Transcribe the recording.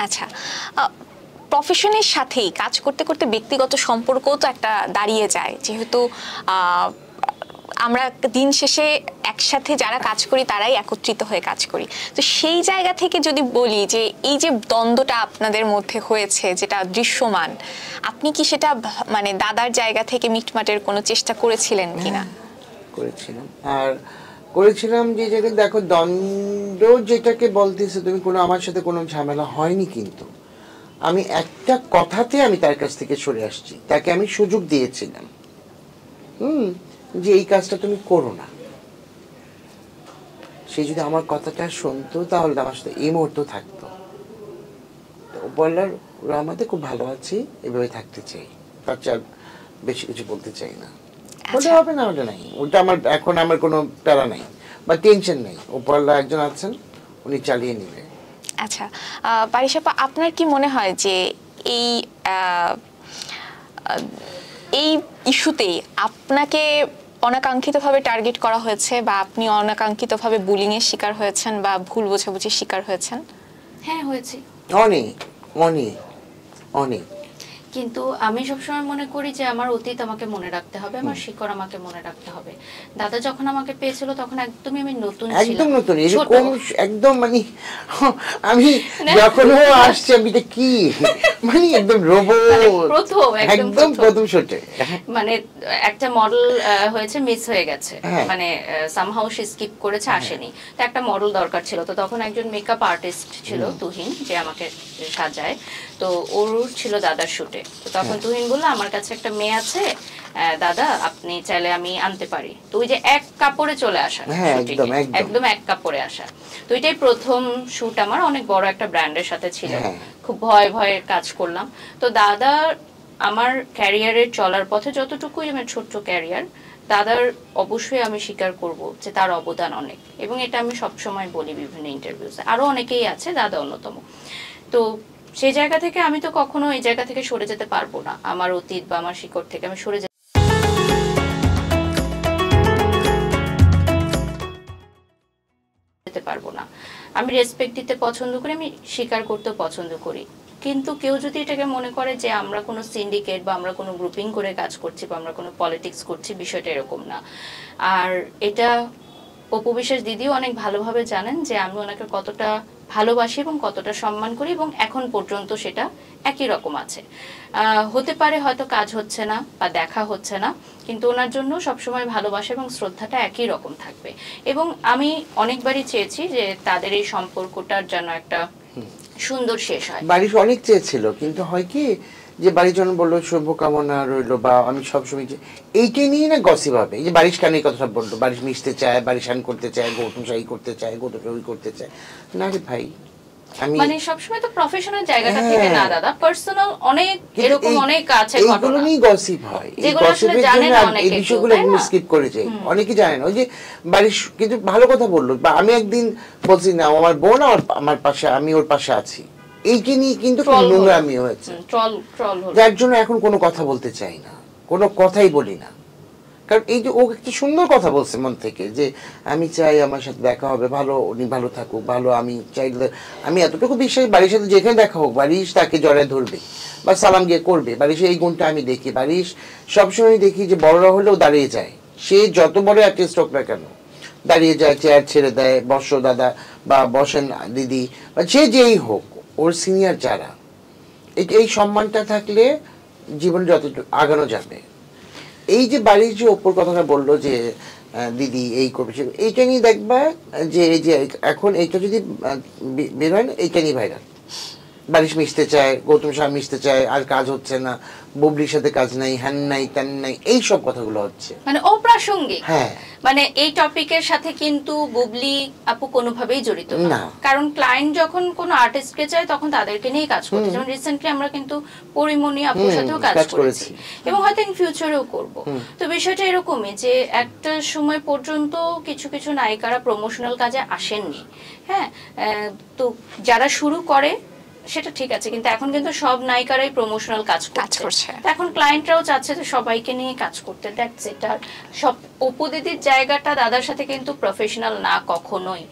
আচ্ছা, প্রফেশনের সাথেই কাজ করতে করতে ব্যক্তিগত সম্পর্কও তো একটা দাঁড়িয়ে যায়, যেহেতু আমরা দিন শেষে একসাথে যারা কাজ করি তারাই একত্রিত হয়ে কাজ করি। তো সেই জায়গা থেকে যদি বলি যে এই যে দ্বন্দ্বটা আপনাদের মধ্যে হয়েছে যেটা দৃশ্যমান, আপনি কি সেটা মানে দাদার জায়গা থেকে মিটমাটের কোনো চেষ্টা করেছিলেন কিনা? করেছিলাম, আর করেছিলাম যে জায়গায় দেখো দ্বন্দ্ব যেটাকে বলতেছে তুমি, কোনো আমার সাথে কোনো ঝামেলা হয়নি, কিন্তু আমি একটা কথাতে আমি তার কাছ থেকে সরে আসছি, তাকে আমি সুযোগ দিয়েছিলাম যে এই কাজটা তুমি করো না। সে যদি আমার কথাটা শুনতো তাহলে আমার সাথে এই মুহূর্তে থাকতো। বলার রহমতে খুব ভালো আছি, এভাবে থাকতে চাই, তার চেয়ে বেশি কিছু বলতে চাই না। ওটা হবে না, ওটা নাই, ওটা আমার এখন আমার কোনো প্যারা নাই বা টেনশন নেই। উপরওয়ালা একজন আছেন, উনি চালিয়ে নেবে। আচ্ছা, পারিস আপা, আপনার কি মনে হয় যে এই এই ইস্যুতেই আপনাকে অনাকাঙ্ক্ষিতভাবে টার্গেট করা হয়েছে, বা আপনি অনাকাঙ্ক্ষিতভাবে বুলিং এর শিকার হয়েছেন বা ভুল বোঝাবুঝির শিকার হয়েছেন? হ্যাঁ, হয়েছি, অনেক অনেক অনেক। কিন্তু আমি সবসময় মনে করি যে আমার অতীত আমাকে মনে রাখতে হবে, আমার শিকড় আমাকে মনে রাখতে হবে। দাদা যখন আমাকে পেয়েছিল তখন একদমই আমি নতুন ছিলাম, একদম নতুন, এরকম একদম মানে আমি যখন আসছে আমি তো কি মানে একদম রোবট, একদম প্রথম শটে মানে একটা মডেল হয়েছে, মিস হয়ে গেছে, মানে সামহাউ সে স্কিপ করেছে, আসেনি। তো একটা মডেল দরকার ছিল, তো তখন একজন মেকআপ আর্টিস্ট ছিল তুহিন, যে আমাকে সাজায়। তো ওর ছিল দাদার শুটে। তো তখন তুহিন বলল আমার কাছে একটা মেয়ে আছে দাদা, আপনি চাইলে আমি আনতে পারি। তো ওই যে এক কাপড়ে চলে আসা, একদম এক কাপড়ে আসা। তো এটাই প্রথম শুট আমার, অনেক বড় একটা ব্র্যান্ডের সাথে ছিল, খুব ভয় ভয়ে কাজ করলাম। তো দাদা আমার ক্যারিয়ারের চলার পথে যতটুকুই আমার ছোট্ট ক্যারিয়ার, দাদার অবশ্যই আমি স্বীকার করব যে তার অবদান অনেক, এবং এটা আমি সবসময় বলি বিভিন্ন ইন্টারভিউতে। আরো অনেকেই আছে, দাদা অন্যতম। তো সেই জায়গা থেকে আমি তো কখনো এই জায়গা থেকে সরে যেতে পারবো না, আমার অতীত বা আমার শিকড় থেকে আমি সরে যেতে পারবো না। আমি রেসপেক্ট দিতে পছন্দ করি, আমি স্বীকার করতেও পছন্দ করি। কিন্তু কেউ যদি এটাকে মনে করে যে আমরা কোনো সিন্ডিকেট বা আমরা কোনো গ্রুপিং করে কাজ করছি বা আমরা কোনো পলিটিক্স করছি, বিষয়টা এরকম না। আর এটা অপু বিশ্বাস দিদিও অনেক ভালোভাবে জানেন যে আমি ওনাকে কতটা ভালোবাসি এবং কতটা সম্মান করি, এবং এখন পর্যন্ত সেটা একই রকম আছে। হতে পারে হয়তো কাজ হচ্ছে না বা দেখা হচ্ছে না, কিন্তু ওনার জন্য সবসময় ভালোবাসা এবং শ্রদ্ধাটা একই রকম থাকবে। এবং আমি অনেকবারই চেয়েছি যে তাদের এই সম্পর্কটার যেন একটা সুন্দর শেষ হয়। বাড়ির অনেক চেয়েছিল, কিন্তু হয় কি যে বাড়ির জন্য বললো শুভকামনা রইলো, বা আমি সবসময় যে এইটাই নিয়ে না গসিপ হবে। এই যে বারিশ খান এই কথাটা বললো, বারিশ মিশতে চায়, বারিশ শান করতে চায়, গৌতম শাহী করতে চায়, গৌতম শাহী করতে চায় না। রে ভাই, আমি মানে সবসময় তো প্রফেশনাল জায়গাটা থেকে না দাদা, পার্সোনাল অনেক এরকম অনেক আছে ঘটনা, এগুলো নিয়ে গসিপ হয়। এই গসিপের জন্য এই বিষয়গুলো স্কিপ করে যায়, অনেকে জানে না। ওই যে বারিশ কিন্তু ভালো কথা বললো, বা আমি একদিন বলছি না আমার বোন আমার পাশে, আমি ওর পাশে আছি, এইটি নিয়ে কিন্তু নোংরামি হয়েছে, যার জন্য এখন কোনো কথা বলতে চাই না, কোনো কথাই বলি না। কারণ এই যে ও একটা সুন্দর কথা বলছে মন থেকে, যে আমি চাই আমার সাথে দেখা হবে, ভালো, উনি ভালো থাকুক, ভালো, আমি চাই। আমি এতটুকু বিশ্বাস, বাড়ির সাথে যেখানে দেখা হোক বারিশ তাকে জড়ায় ধরবে বা সালাম গিয়ে করবে। বারিশের এই গুণটা আমি দেখি। বারিশ সবসময় দেখি যে বড়রা হলেও দাঁড়িয়ে যায়, সে যত বড় আর্টিস্ট হোক না কেন, দাঁড়িয়ে যায়, চেয়ার ছেড়ে দেয়, বসো দাদা বা বসেন দিদি, বা যে যেই হোক, ওর সিনিয়র যারা, এই সম্মানটা থাকলে জীবন যতটুকু আগানো যাবে। এই যে বাড়ির যে ওপর কথাটা বললো যে দিদি এই করবে, এইটা নিয়ে দেখবা যে এই যে এখন এইটা যদি বের হয় না, এইটা নিয়ে ভাইরাল। বারিশ মিশতে চায়, গৌতম শাহ মিশতে চায়, আর কাজ হচ্ছে না, বুবলির সাথে কাজ নাই, হ্যান নাই, ত্যান নাই, এই সব কথাগুলো হচ্ছে, মানে অপ্রাসঙ্গিক। হ্যাঁ, মানে এই টপিকের সাথে কিন্তু বুবলি আপু কোনোভাবেই জড়িত না, কারণ ক্লায়েন্ট যখন কোনো আর্টিস্টকে চায় তখন তাদেরকে নিয়ে কাজ করতে। যেমন রিসেন্টলি আমরা কিন্তু পরিমণি আপুর সাথেও কাজ করেছি, এবং হয়তো ইন ফিউচারেও করব। তো বিষয়টা এরকমই যে একটা সময় পর্যন্ত কিছু কিছু নায়িকারা প্রমোশনাল কাজে আসেননি, হ্যাঁ, তো যারা শুরু করে সেটা ঠিক আছে, কিন্তু এখন কিন্তু সব নায়িকারাই প্রমোশনাল কাজ করছে। এখন ক্লায়েন্টরাও চাচ্ছে যে সবাইকে নিয়ে কাজ করতে। That's it. আর সব অপু দিদির জায়গাটা দাদার সাথে কিন্তু প্রফেশনাল না, কখনোই।